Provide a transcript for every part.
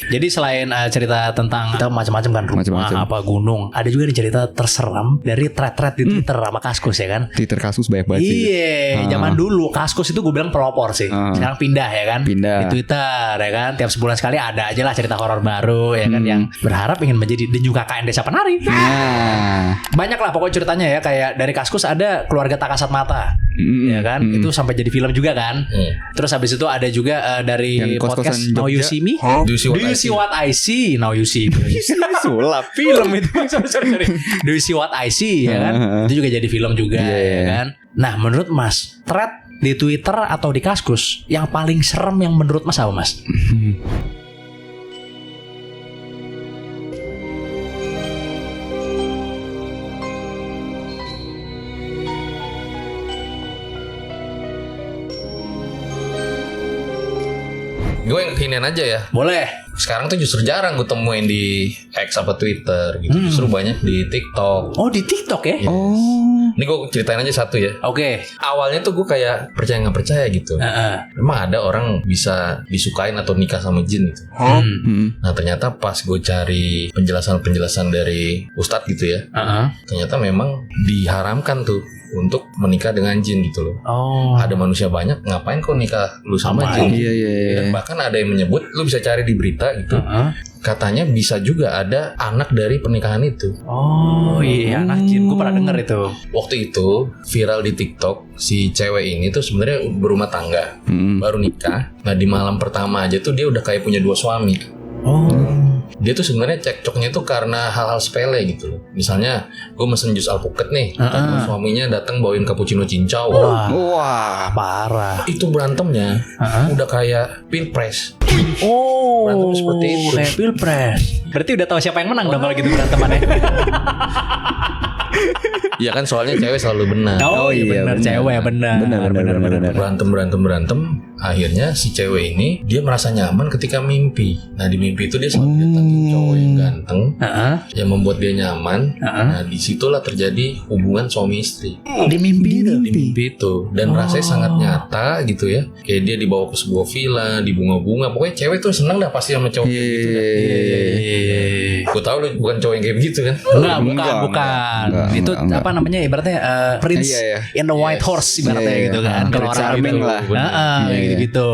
Jadi selain cerita tentang kita macam-macam kan rumah, Macam-macam. apa gunung, ada juga nih cerita terseram dari thread-thread di Twitter sama Kaskus ya kan. Twitter kasus banyak banget sih. Iya, zaman dulu Kaskus itu gue bilang pelopor sih. Sekarang pindah ya kan. Pindah. Di Twitter ya kan. Tiap sebulan sekali ada aja lah cerita horor baru ya kan yang berharap ingin menjadi denyut KKN Desa Penari. Nah, Banyak lah pokoknya ceritanya ya, kayak dari Kaskus ada keluarga tak kasat mata. Ya kan, itu sampai jadi film juga kan. Terus habis itu ada juga dari Yang podcast kos-kosan Now You Jogja. See Me. Do you see what I see? Now You See Me. sulap. Film itu. sorry. Do You See What I See ya kan. Itu juga jadi film juga ya kan. Nah, menurut Mas, thread di Twitter atau di Kaskus yang paling serem yang menurut Mas apa Mas? Gue yang kekinian aja ya. Boleh. Sekarang tuh justru jarang gue temuin di X apa Twitter gitu. Justru banyak di TikTok. Oh, di TikTok ya? Oh. Ini gue ceritain aja satu ya. Oke. Awalnya tuh gue kayak percaya nggak percaya gitu. Memang ada orang bisa disukain atau nikah sama jin gitu. Nah ternyata pas gue cari penjelasan dari Ustadz gitu ya, ternyata memang diharamkan tuh untuk menikah dengan jin gitu loh. Oh. Ada manusia banyak, ngapain kau nikah lu sama jin? Iya. Dan bahkan ada yang menyebut, lu bisa cari di berita gitu, katanya bisa juga ada anak dari pernikahan itu. Oh iya, anak jin. Gue pernah denger itu. Waktu itu viral di TikTok, si cewek ini tuh sebenarnya berumah tangga, baru nikah. Nah di malam pertama aja tuh dia udah kayak punya 2 suami. Oh. Dia tuh sebenarnya cekcoknya tuh karena hal-hal sepele gitu loh. Misalnya gue mesen jus alpukat nih, suaminya datang bawain cappuccino cincau. Wah. Parah. Itu berantemnya udah kayak pilpres. Oh. Berantem seperti itu. Kayak pilpres. Berarti udah tahu siapa yang menang dong kalau gitu berantemannya. Iya kan soalnya cewek selalu benar. Oh iya benar, cewek benar. Benar. Berantem. Akhirnya si cewek ini dia merasa nyaman ketika mimpi. Nah di mimpi itu dia selalu datangin cowok yang ganteng, yang membuat dia nyaman. Nah disitulah terjadi hubungan suami istri. Di mimpi itu. Di mimpi itu. Dan rasanya sangat nyata gitu ya. Kayak dia dibawa ke sebuah villa, di bunga-bunga. Pokoknya cewek tuh seneng dah pasti sama cowok kayak gitu dah. Gue tau lu bukan cowok yang kayak begitu kan. Bukan. Itu apa namanya ibaratnya Prince in the White Horse ibaratnya gitu kan. Kalau orang Charming lah. gitu.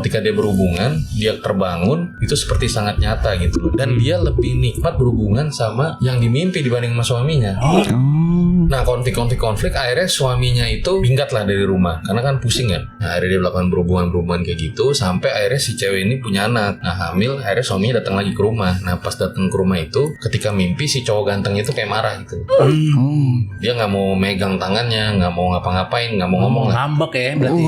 Ketika dia berhubungan, dia terbangun, itu seperti sangat nyata gitu loh. Dan dia lebih nikmat berhubungan sama yang dimimpi dibanding sama suaminya. Nah konflik akhirnya suaminya itu minggat lah dari rumah karena kan pusing kan. Nah akhirnya dia melakukan berhubungan kayak gitu sampai akhirnya si cewek ini punya anak. Nah hamil, akhirnya suaminya datang lagi ke rumah. Nah pas datang ke rumah itu, ketika mimpi si cowok ganteng itu kayak marah gitu. Dia nggak mau megang tangannya, nggak mau ngapa-ngapain, nggak mau ngomong lah. Ngambek ya berarti.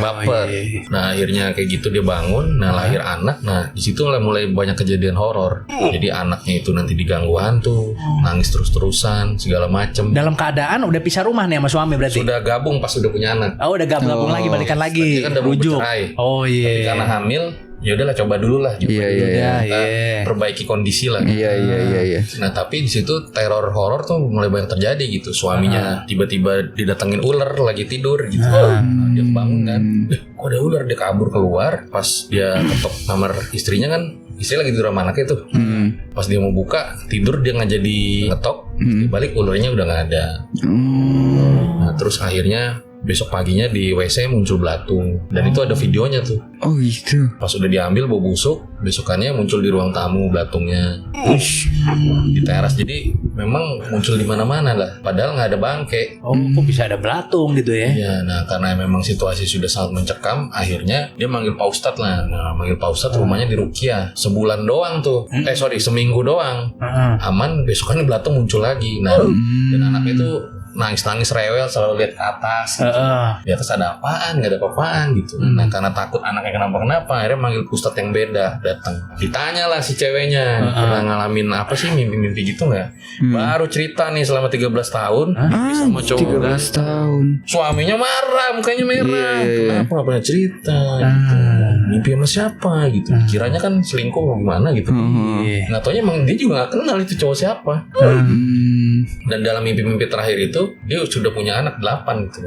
Baper. Nah akhirnya kayak gitu dia bangun. Nah lahir anak. Nah disitu mulai banyak kejadian horor. Jadi anaknya itu nanti diganggu hantu, nangis terus-terusan, segala macem. Dalam keadaan udah pisah rumah nih sama suami berarti. Sudah gabung pas udah punya anak. Oh udah gabung lagi, balikan lagi. Dia kan udah mau Rujuk. bercerai. Oh Tapi iya. karena hamil, ya udahlah coba dulu lah. Iya. Perbaiki kondisi lah. Iya. Nah tapi di situ teror horor tuh mulai banyak terjadi gitu. Suaminya tiba-tiba didatengin ular lagi tidur gitu. Dia bangun kan, kok ada ular, dia kabur keluar. Pas dia ketok kamar istrinya kan, istri lagi tidur sama anaknya tuh. Pas dia mau buka tidur, dia nggak jadi ngetok. Dia balik, ularnya udah nggak ada. Nah terus akhirnya besok paginya di WC muncul belatung. Dan itu ada videonya tuh. Oh gitu. Pas udah diambil bau busuk, besokannya muncul di ruang tamu belatungnya. Di teras. Jadi memang muncul di mana-mana lah. Padahal nggak ada bangke. Oh kok bisa ada belatung gitu ya. Ya, nah karena memang situasi sudah sangat mencekam, akhirnya dia manggil Pak Ustadz lah. Nah manggil Pak Ustadz, rumahnya di Ruqyah. Sebulan doang tuh. Seminggu doang. Aman, besokannya belatung muncul lagi. Nah dan anaknya tuh nangis rewel, selalu lihat ke atas gitu. Di atas ada apaan, nggak ada apa-apaan gitu. Nah karena takut anaknya kenapa-kenapa, akhirnya manggil ustadz yang beda datang. Ditanya lah si ceweknya, pernah ngalamin apa sih mimpi-mimpi gitu nggak? Baru cerita nih selama 13 tahun sama cowok 13 tahun. Suaminya marah, mukanya merah. Kenapa nggak pernah cerita gitu. mimpi sama siapa gitu. Kiranya kan selingkuh atau gimana gitu. Nggak taunya emang dia juga nggak kenal itu cowok siapa. Dan dalam mimpi-mimpi terakhir itu dia sudah punya anak 8 gitu.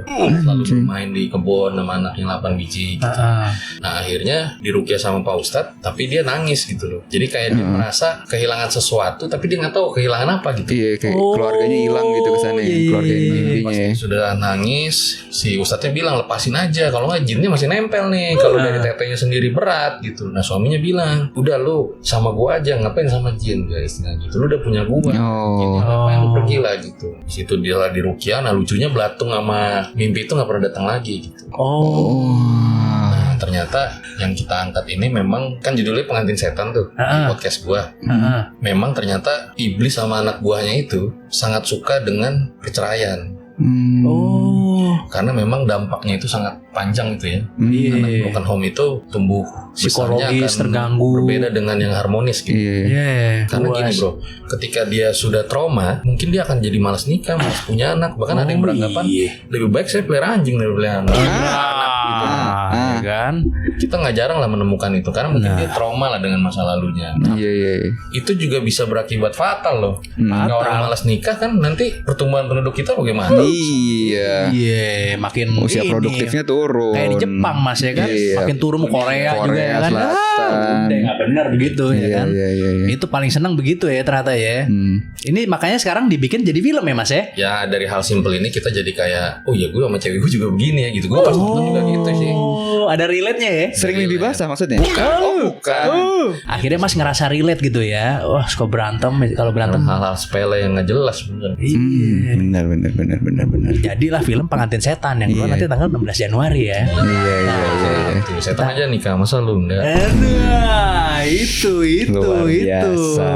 Lalu bermain di kebun sama anak yang 8 biji gitu. Nah akhirnya diruqyah sama Pak Ustadz, tapi dia nangis gitu loh. Jadi kayak dia merasa kehilangan sesuatu, tapi dia nggak tahu kehilangan apa gitu. Iya, kayak keluarganya hilang gitu kesannya. Keluarga mimpinya. Pas sudah nangis, si Ustadznya bilang lepasin aja, kalau nggak jinnya masih nempel nih. Kalau dari tetenya sendiri berat gitu. Nah suaminya bilang, udah lu sama gua aja, ngapain sama jin guys? Nah gitu, lu udah punya gua. Jinnya ngapain lu pergi lah gitu. Di situ dia lah diruqyah. Nah lucunya Belatung sama mimpi itu nggak pernah datang lagi gitu. Nah, ternyata yang kita angkat ini memang kan judulnya pengantin setan tuh di podcast gua. Memang ternyata iblis sama anak buahnya itu sangat suka dengan perceraian. Karena memang dampaknya itu sangat panjang gitu ya. Karena broken home itu tumbuh besarnya psikologis akan terganggu, berbeda dengan yang harmonis gitu. Karena gini bro, ketika dia sudah trauma, mungkin dia akan jadi malas nikah, malas punya anak. Bahkan ada yang beranggapan lebih baik saya pelihara anjing daripada pelihara anak. Kan? Kita nggak jarang lah menemukan itu karena mungkin dia trauma lah dengan masa lalunya. Itu juga bisa berakibat fatal loh. Kalau orang malas nikah kan nanti pertumbuhan penduduk kita bagaimana? Makin usia produktifnya turun. Kayak di Jepang mas ya kan, makin turun Korea juga ya kan. Udah nggak benar begitu ya kan. Itu paling senang begitu ya ternyata ya. Ini makanya sekarang dibikin jadi film ya mas ya. Ya dari hal simpel ini kita jadi kayak, oh ya gue sama cewek gue juga begini ya gitu. Gue pas nonton juga gitu sih. Ada relate-nya ya. Sering mimpi basah maksudnya? Bukan. Akhirnya mas ngerasa relate gitu ya. Wah suka berantem. Kalau berantem hal-hal sepele yang nggak jelas bener. Benar. Jadilah film Pengantin Setan yang keluar nanti tanggal 16 Januari ya. Tuh, setan aja nikah masa lu enggak? Itu. Luar biasa.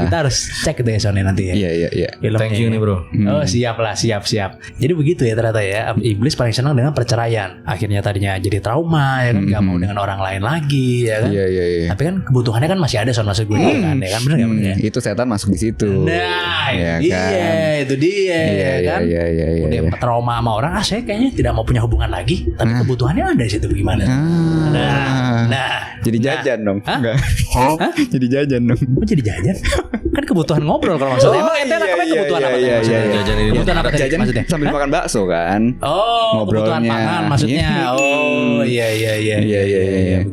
Kita harus cek itu ya Sony nanti ya. Iya. Filmnya. Thank you nih bro. Oh siap. Jadi begitu ya ternyata ya. Iblis paling senang dengan perceraian. Akhirnya tadinya jadi trauma ya kan, gak mau dengan orang lain lagi ya kan. Iya. Tapi kan kebutuhannya kan masih ada maksud gue kan ya kan, bener gak bener ya? Itu setan masuk di situ. Nah ya itu dia kan. Iya. Udah trauma sama orang, saya kayaknya tidak mau punya hubungan lagi. Tapi kebutuhannya ada di situ bagaimana? Jadi jajan dong. Enggak. Jadi jajan dong. Kok jadi jajan? Kan kebutuhan ngobrol kalau maksudnya. Emang ente apa kebutuhan apa tadi maksudnya? Jajan ini Kebutuhan apa tadi maksudnya? Sambil makan bakso kan. Kebutuhan pangan maksudnya. Iya.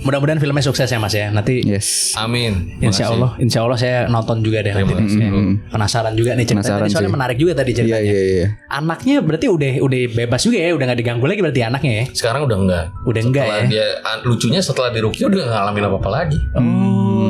Mudah-mudahan filmnya sukses ya Mas ya. Nanti amin. Insya Allah saya nonton juga deh nanti. Penasaran juga nih ceritanya. Soalnya menarik juga tadi ceritanya. Iya. Anaknya berarti udah bebas juga ya, udah nggak diganggu lagi berarti anaknya ya. Sekarang udah enggak. Udah enggak ya. Dia lucunya setelah diruqyah udah nggak ngalamin apa-apa lagi.